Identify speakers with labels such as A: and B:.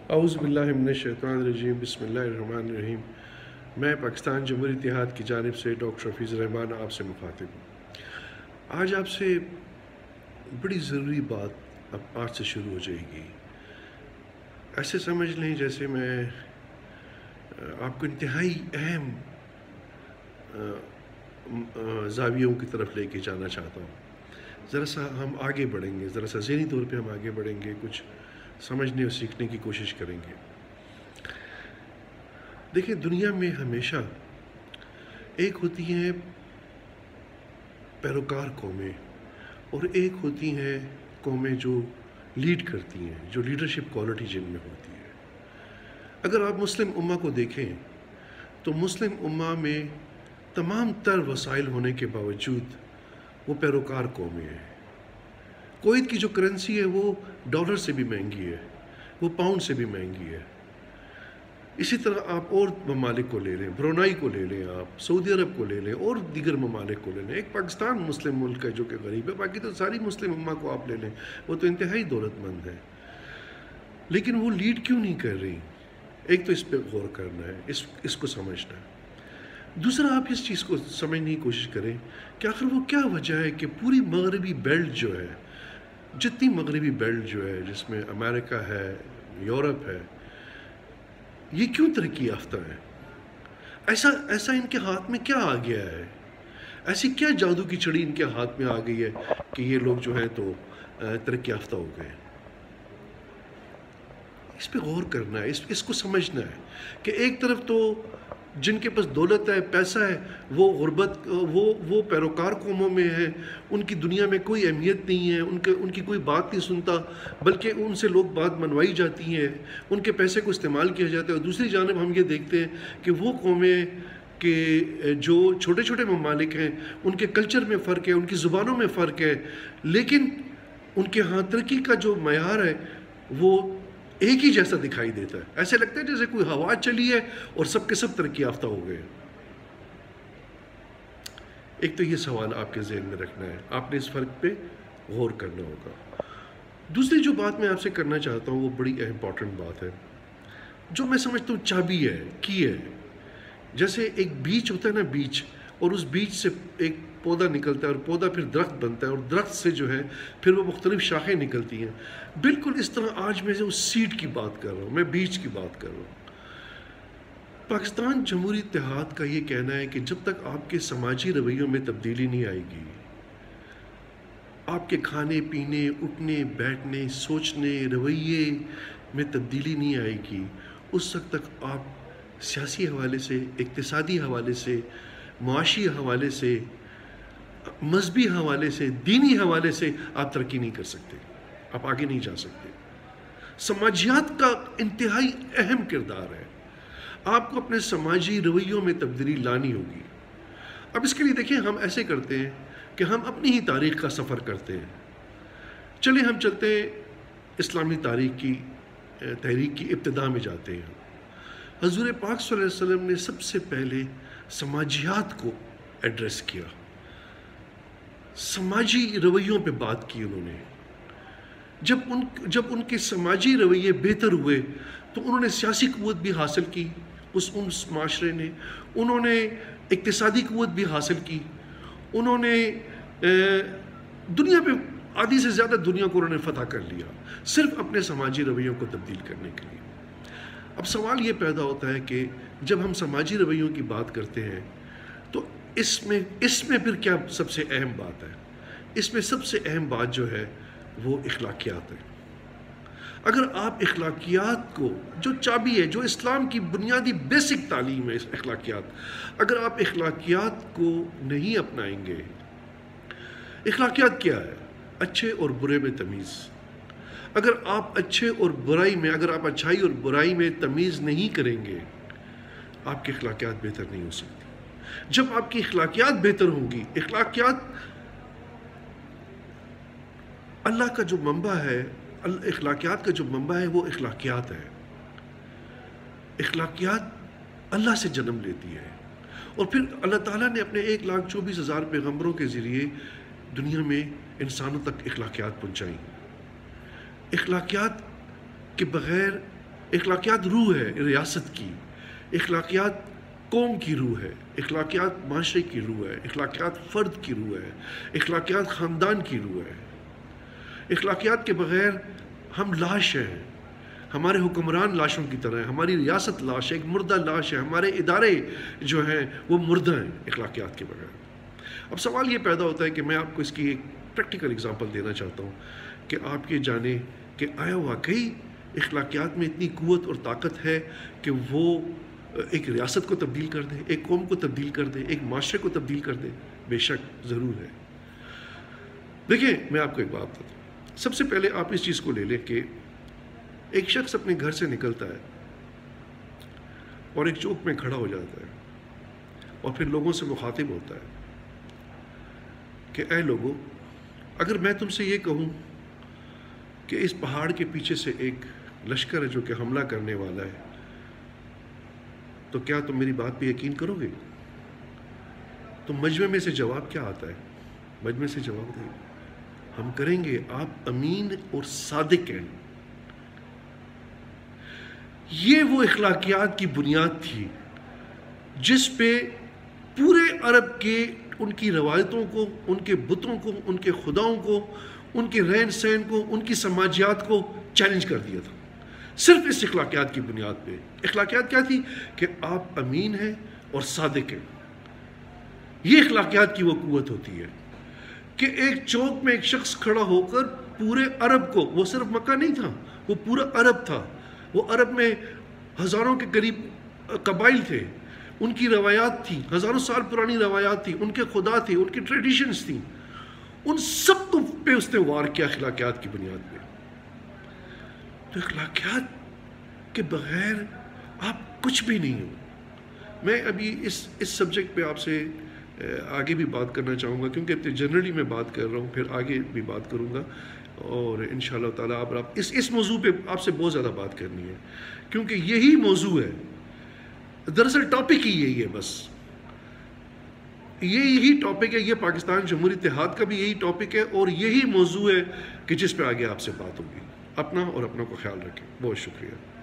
A: اعوذ باللہ من الشیطان الرجیم، بسم اللہ الرحمن الرحیم۔ میں پاکستان جمہوری اتحاد کی جانب سے ڈاکٹر حفیظ الرحمان آپ سے مخاطب ہوں۔ آج آپ سے بڑی ضروری بات اب آج سے شروع ہو جائے گی۔ ایسے سمجھ لیں جیسے میں آپ کو انتہائی اہم زاویوں کی طرف لے کے جانا چاہتا ہوں۔ ذرا سا ہم آگے بڑھیں گے، ذرا سا ذہنی طور پہ ہم آگے بڑھیں گے، کچھ سمجھنے اور سیکھنے کی کوشش کریں گے۔ دیکھیں، دنیا میں ہمیشہ ایک ہوتی ہیں پیروکار قومیں اور ایک ہوتی ہیں قومیں جو لیڈ کرتی ہیں، جو لیڈرشپ کوالٹی جن میں ہوتی ہے۔ اگر آپ مسلم امہ کو دیکھیں تو مسلم امہ میں تمام تر وسائل ہونے کے باوجود وہ پیروکار قومیں ہیں۔ کویت کی جو کرنسی ہے وہ ڈالر سے بھی مہنگی ہے، وہ پاؤنڈ سے بھی مہنگی ہے۔ اسی طرح آپ اور ممالک کو لے لیں، برونائی کو لے لیں، آپ سعودی عرب کو لے لیں اور دیگر ممالک کو لے لیں۔ ایک پاکستان مسلم ملک ہے جو کہ غریب ہے، باقی تو ساری مسلم امہ کو آپ لے لیں، وہ تو انتہائی دولت مند ہے، لیکن وہ لیڈ کیوں نہیں کر رہی؟ ایک تو اس پہ غور کرنا ہے، اس کو سمجھنا ہے۔ دوسرا، آپ اس چیز کو سمجھنے کی کوشش کریں کہ آخر وہ کیا وجہ ہے کہ پوری مغربی بیلٹ جو ہے، جتنی مغربی بیلٹ جو ہے جس میں امریکہ ہے، یورپ ہے، یہ کیوں ترقی یافتہ ہے؟ ایسا ان کے ہاتھ میں کیا آ گیا ہے؟ ایسی کیا جادو کی چھڑی ان کے ہاتھ میں آ گئی ہے کہ یہ لوگ جو ہیں تو ترقی یافتہ ہو گئے؟ اس پہ غور کرنا ہے، اس کو سمجھنا ہے کہ ایک طرف تو جن کے پاس دولت ہے، پیسہ ہے، وہ غربت، وہ پیروکار قوموں میں ہیں، ان کی دنیا میں کوئی اہمیت نہیں ہے، ان کی کوئی بات نہیں سنتا، بلکہ ان سے لوگ بات منوائی جاتی ہیں، ان کے پیسے کو استعمال کیا جاتا ہے۔ اور دوسری جانب ہم یہ دیکھتے ہیں کہ وہ قومیں کہ جو چھوٹے چھوٹے ممالک ہیں، ان کے کلچر میں فرق ہے، ان کی زبانوں میں فرق ہے، لیکن ان کے ہاں ترقی کا جو معیار ہے وہ ایک ہی جیسا دکھائی دیتا ہے۔ ایسے لگتا ہے جیسے کوئی ہوا چلی ہے اور سب کے سب ترقی یافتہ ہو گئے۔ ایک تو یہ سوال آپ کے ذہن میں رکھنا ہے، آپ نے اس فرق پہ غور کرنا ہوگا۔ دوسری جو بات میں آپ سے کرنا چاہتا ہوں وہ بڑی امپورٹنٹ بات ہے، جو میں سمجھتا ہوں چابی ہے، کی ہے۔ جیسے ایک بیج ہوتا ہے نا، بیج، اور اس بیج سے ایک پودا نکلتا ہے اور پودا پھر درخت بنتا ہے، اور درخت سے جو ہے پھر وہ مختلف شاخیں نکلتی ہیں۔ بالکل اس طرح آج میں اس سیڈ کی بات کر رہا ہوں، میں بیج کی بات کر رہا ہوں۔ پاکستان جمہوری اتحاد کا یہ کہنا ہے کہ جب تک آپ کے سماجی رویوں میں تبدیلی نہیں آئے گی، آپ کے کھانے پینے، اٹھنے بیٹھنے، سوچنے، رویے میں تبدیلی نہیں آئے گی، اس وقت تک آپ سیاسی حوالے سے، اقتصادی حوالے سے، معاشی حوالے سے، مذہبی حوالے سے، دینی حوالے سے آپ ترقی نہیں کر سکتے، آپ آگے نہیں جا سکتے۔ سماجیات کا انتہائی اہم کردار ہے، آپ کو اپنے سماجی رویوں میں تبدیلی لانی ہوگی۔ اب اس کے لیے دیکھیں، ہم ایسے کرتے ہیں کہ ہم اپنی ہی تاریخ کا سفر کرتے ہیں۔ چلیں ہم چلتے ہیں اسلامی تحریک کی ابتدا میں جاتے ہیں۔ حضور پاک صلی اللہ علیہ وسلم نے سب سے پہلے سماجیات کو ایڈریس کیا، سماجی رویوں پہ بات کی انہوں نے۔ جب ان کے سماجی رویے بہتر ہوئے تو انہوں نے سیاسی قوت بھی حاصل کی، اس معاشرے نے، انہوں نے اقتصادی قوت بھی حاصل کی، انہوں نے دنیا پہ آدھی سے زیادہ دنیا کو انہوں نے فتح کر لیا، صرف اپنے سماجی رویوں کو تبدیل کرنے کے لیے۔ اب سوال یہ پیدا ہوتا ہے کہ جب ہم سماجی رویوں کی بات کرتے ہیں تو اس میں پھر کیا سب سے اہم بات ہے؟ اس میں سب سے اہم بات جو ہے وہ اخلاقیات ہے۔ اگر آپ اخلاقیات کو، جو چابی ہے، جو اسلام کی بنیادی بیسک تعلیم ہے اخلاقیات، اگر آپ اخلاقیات کو نہیں اپنائیں گے، اخلاقیات کیا ہے؟ اچھے اور برے میں تمیز۔ اگر آپ اگر آپ اچھائی اور برائی میں تمیز نہیں کریں گے، آپ کی اخلاقیات بہتر نہیں ہو سکتی۔ جب آپ کی اخلاقیات بہتر ہوں گی، اللہ کا جو منبع ہے، اخلاقیات کا جو منبع ہے وہ اخلاقیات ہے۔ اخلاقیات اللہ سے جنم لیتی ہے، اور پھر اللہ تعالیٰ نے اپنے 1,24,000 پیغمبروں کے ذریعے دنیا میں انسانوں تک اخلاقیات پہنچائیں۔ اخلاقیات کے بغیر اخلاقیات روح ہے ریاست کی، اخلاقیات قوم کی روح ہے، اخلاقیات معاشرے کی روح ہے، اخلاقیات فرد کی روح ہے، اخلاقیات خاندان کی روح ہے۔ اخلاقیات کے بغیر ہم لاش ہیں، ہمارے حکمران لاشوں کی طرح ہیں، ہماری ریاست لاش ہے، ایک مردہ لاش ہے، ہمارے ادارے جو ہیں وہ مردہ ہیں اخلاقیات کے بغیر۔ اب سوال یہ پیدا ہوتا ہے کہ میں آپ کو اس کی ایک پریکٹیکل اگزامپل دینا چاہتا ہوں کہ آپ یہ جانیں کہ آیا واقعی اخلاقیات میں اتنی قوت اور طاقت ہے کہ وہ ایک ریاست کو تبدیل کر دے، ایک قوم کو تبدیل کر دے، ایک معاشرے کو تبدیل کر دے؟ بے شک ضرور ہے۔ دیکھیں میں آپ کو ایک بات بتاتا ہوں، سب سے پہلے آپ اس چیز کو لے لیں کہ ایک شخص اپنے گھر سے نکلتا ہے اور ایک چوک میں کھڑا ہو جاتا ہے اور پھر لوگوں سے مخاطب ہوتا ہے کہ اے لوگوں، اگر میں تم سے یہ کہوں کہ اس پہاڑ کے پیچھے سے ایک لشکر ہے جو کہ حملہ کرنے والا ہے، تو کیا تم میری بات پہ یقین کرو گے؟ تو مجمع میں سے جواب کیا آتا ہے؟ مجمع سے جواب دیں، ہم کریں گے، آپ امین اور صادق ہیں۔ یہ وہ اخلاقیات کی بنیاد تھی جس پہ پورے عرب کے ان کی روایتوں کو، ان کے بتوں کو، ان کے خداؤں کو، ان کے رہن سہن کو، ان کی سماجیات کو چیلنج کر دیا تھا، صرف اس اخلاقیات کی بنیاد پہ۔ اخلاقیات کیا تھی؟ کہ آپ امین ہیں اور صادق ہیں۔ یہ اخلاقیات کی وہ قوت ہوتی ہے کہ ایک چوک میں ایک شخص کھڑا ہو کر پورے عرب کو، وہ صرف مکہ نہیں تھا، وہ پورا عرب تھا، وہ عرب میں ہزاروں کے قریب قبائل تھے، ان کی روایات تھیں، ہزاروں سال پرانی روایات تھیں، ان کے خدا تھے، ان کی ٹریڈیشنز تھیں، ان سب کو پہ اس نے وار کیا اخلاقیات کی بنیاد پہ۔ تو اخلاقیات کے بغیر آپ کچھ بھی نہیں ہو۔ میں ابھی اس سبجیکٹ پہ آپ سے آگے بھی بات کرنا چاہوں گا، کیونکہ جنرلی میں بات کر رہا ہوں، پھر آگے بھی بات کروں گا، اور انشاءاللہ تعالیٰ آپ اس موضوع پہ آپ سے بہت زیادہ بات کرنی ہے، کیونکہ یہی موضوع ہے، دراصل ٹاپک ہی یہی ہے، بس یہی ٹاپک ہے، یہ پاکستان جمہوری اتحاد کا بھی یہی ٹاپک ہے، اور یہی موضوع ہے کہ جس پہ آگے آپ سے بات ہوگی۔ اپنا اور اپنا کو خیال رکھیں۔ بہت شکریہ۔